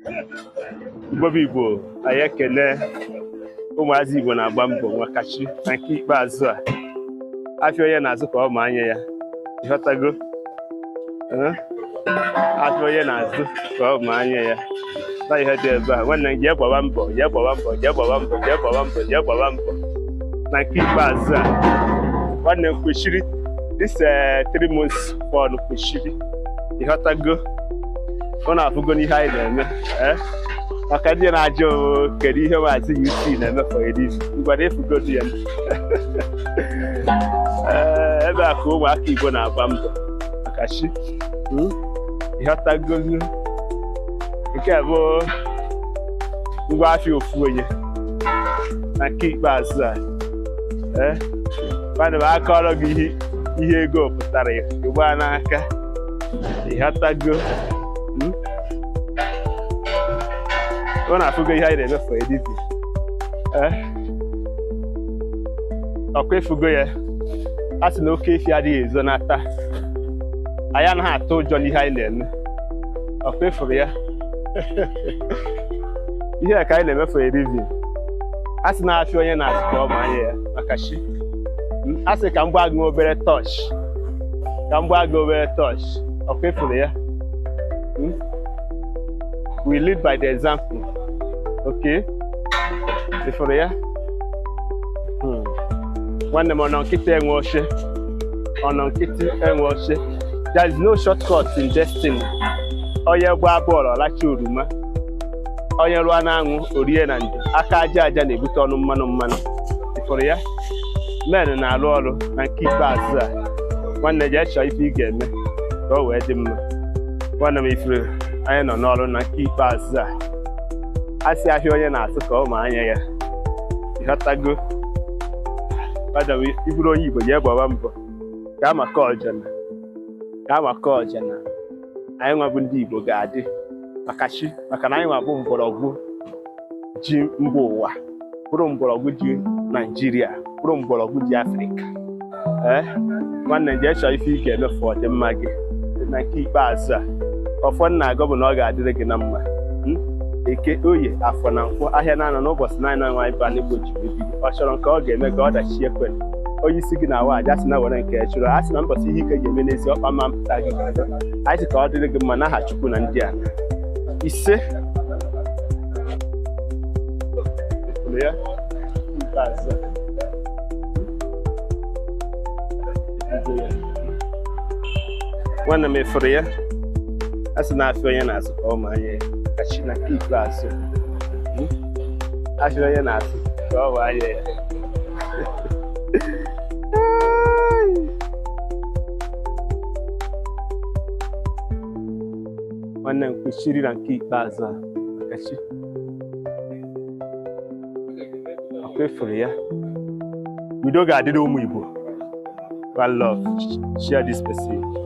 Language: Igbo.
Igbo anyị ekele ụmụazị Igbo na-agba mbọ maka chi na nke ikpeazụ a afịa onye na-azụ ka ọ ma anya ya ịghọtago afịa onye na-azụ ka ọ ma anya ya na ihe dị ebe a nwanne m jee gbawa mbọ na nke ikpeazụ a nwanne m Kwechiri this 3 months for Kwechiri ịghọtago ọ na-afụgo n'ihe anyị na-eme maka ndị na-ajụ kedu ihe Maazi-UC na-eme for edizi ngwada efugodu ya ebe a ka ụmụaka Igbo na-agba mbọ maka chi ịghọtago nke a bụ ngwa afịa ofu onye na nke ikpeazụ a mana m akọrọ gị ihe ego pụtara ịgba n'aka ịghọtago ọ na-afụgo ihe anyị na-eme for edizi ọkwa efugo ya a sị na oke efi adịghị ezo n'ata anyị anaghị atụ ụjọ n'ihe anyị na-eme ọkwa efuru ya ihe ka anyị na-eme for edizi a sị na-afịa onye na-azụ ka ọ ma anya ya maka chi a sị ka m gwa gị obere touch ọkwa efuru ya we lead by the example. Okay? Ifuru ya? Nwanne m ọ nọ nkịtị enwe oche. There is no shortcut in destiny. Onye gbaa bọọlụ ọlacha oroma. Onye rụọ n'anwụ orie na ndụ. Aka aja na-ebute ọnụ mmanụ. Ifuru ya? Men na-arụ ọrụ na nke ikpeazụ a. Nwanne jee chọọ ife ị ga-eme ka o wee dị mma. Nwanne m ifuru anyị nọ n'ọrụ na nke ikpeazụ a asị ahịa onye na-atụ ka ọ ma anya ya ịghọtago iburu onye Igbo jee gbawa mbọ gaa maka ọjana anyị nwa bụ ndị Igbo ga-adị maka chi maka na anyị nwa bụ mgbọrọgwụ ji mba ụwa bụrụ mgbọrọgwụ ji Naịjirịa bụrụ mgbọrọgwụ ji Afrịka nwanne jee chọọ ife ị ga-eme for ọdịmma gị na nke ikpeazụ a ọfọ na-agọ bụ na ọ ga-adịrị gị na mma Eke Oye Afọ na Nkwọ ahịa na-anọ n'ụbọchị 9 anyị ba n'Igbo ji mebiri ọ chọrọ nke ọ ga-eme ka ọ dachie ekwere onye isi gị na-awa aja sị na were nke chụrụ a sị na mbọchị ihe ike ga-eme n'ezi ọkpa ma mpụta gị anyị sị ka ọ dịrị gị mma n'aha Chukwu na ndị a ise nwanne m efuru ya a sị na-afịa onye na-azụ ka ọ ma anya ya ka chi na nke ikpeazụ afịa onye na-azụ ka ọ ma anya ya nwanne m Kwechiri na nke ikpeazụ a maka chi ọkwa efuru ya udo ga-adịrị ụmụ Igbo. One love. Share this message.